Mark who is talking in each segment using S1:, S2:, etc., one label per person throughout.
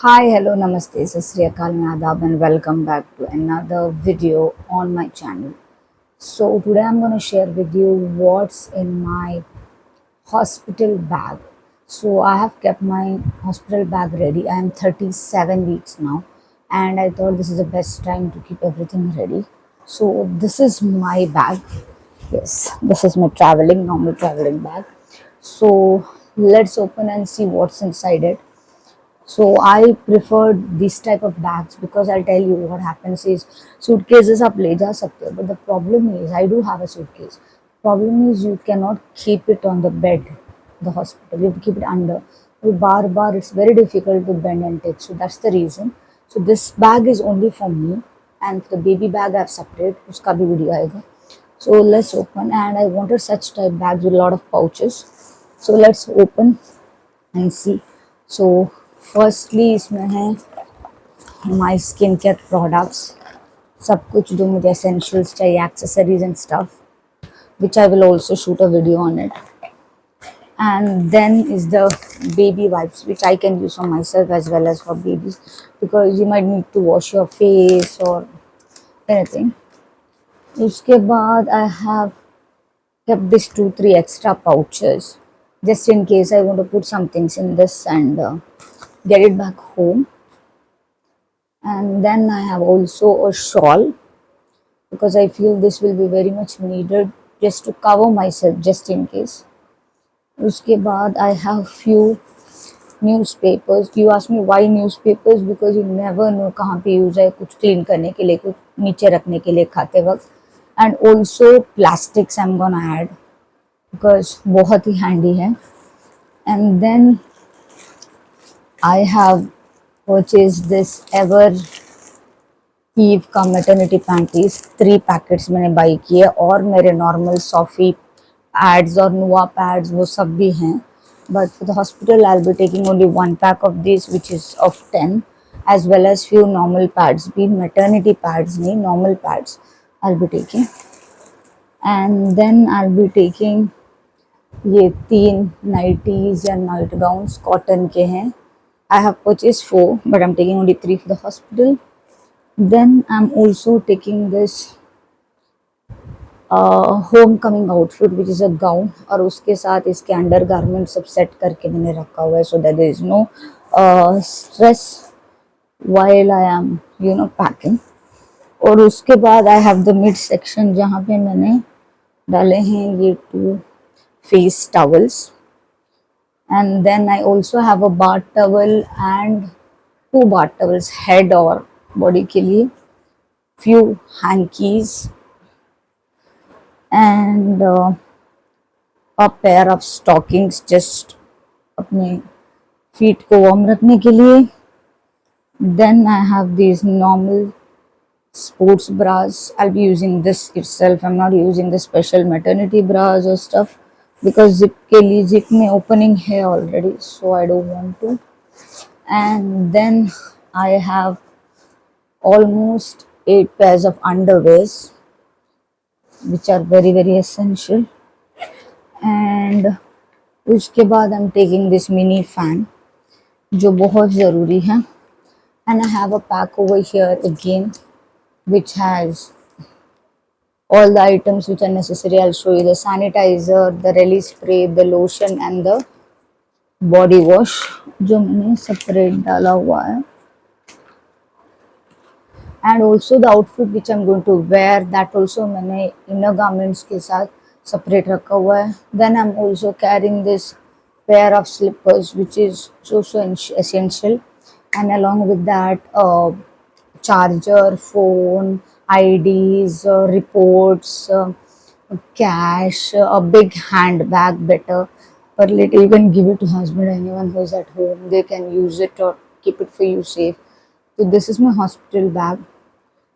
S1: Hi, hello, namaste, Sasri Akal, Adab, and welcome back to another video on my channel. So, today I'm going to share with you what's in my hospital bag. So, I have kept my hospital bag ready. I am 37 weeks now, and I thought this is the best time to keep everything ready. So, this is my bag. Yes, this is my normal traveling bag. So, let's open and see what's inside it. So I preferred this type of bags because I'll tell you what happens is suitcases आप ले जा सकते हो, but the problem is I do have a suitcase. Problem is you cannot keep it on the bed, the hospital. You have to keep it under. तो बार it's very difficult to bend and take. So that's the reason. So this bag is only for me, and the baby bag I've separate. उसका भी video आएगा. So let's open, and I wanted such type bags with a lot of pouches. So let's open and see. So firstly इसमें है my skin care products, सब कुछ जो मुझे essentials चाहिए, accessories and stuff which I will also shoot a video on it. And then is the baby wipes which I can use for myself as well as for babies, because you might need to wash your face or anything. उसके बाद I have kept this 2-3 extra pouches just in case I want to put some things in this and get it back home. And then I have also a shawl because I feel this will be very much needed just to cover myself just in case. उसके बाद I have few newspapers. You ask me why newspapers, because you never know कहाँ पे use है, कुछ clean करने के लिए, कुछ नीचे रखने के लिए खाते वक्त. And also plastics I'm gonna add because बहुत ही handy है. And then I have purchased this ever heave का मैटरनिटी पैंटीज 3 पैकेट्स मैंने बाई किए, और मेरे नॉर्मल सॉफी पैड्स और नुआ पैड्स वो सब भी हैं. But for the hospital I will be taking only 1 pack of this which is of 10, as well as few normal pads भी, मैटरनिटी पैड्स नहीं, normal pads I will be taking. And then I will be taking ये 3 nighties या night gowns cotton के हैं. I have purchase 4 but I am taking only 3 for the hospital. Then I'm also taking this homecoming outfit which is a gown, और उसके साथ इसके under garment सब set करके मैंने रखा हुआ है so that there is no stress while I am packing. और उसके बाद I have the mid section जहाँ पे मैंने डाले हैं ये 2 face towels, and then I also have a bath towel and 2 bath towels head और बॉडी के लिए, few hankies and a pair of stockings just अपने feet को warm रखने के लिए. Then I have these normal sports bras. I'll be using this itself. I'm not using the special maternity bras or stuff because zip के लिए zip में opening है already, so I don't want to. And then I have almost 8 pairs of underwears which are very essential. And उसके बाद I'm taking this mini fan जो बहुत ज़रूरी है. And I have a pack over here again which has all the items which are necessary. I'll show you the sanitizer, the release spray, the lotion and the body wash जो मैंने separate डाला हुआ है. And also the outfit which I'm going to wear, that also मैंने inner garments के साथ separate रखा हुआ है. Then I'm also carrying this pair of slippers which is so essential, and along with that charger, phone, IDs, reports, cash, a big handbag better, but later you can give it to husband, anyone who is at home, they can use it or keep it for you safe. So this is my hospital bag.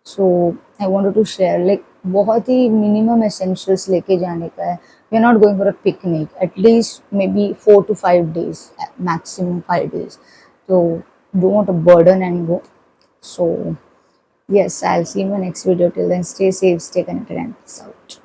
S1: So I wanted to share, like बहुत ही minimum essentials लेके जाने का है. We are not going for a picnic. At least maybe 4 to 5 days, maximum 5 days. So don't want to burden and go. So yes, I'll see you in my next video. Till then, stay safe, stay connected, and peace out.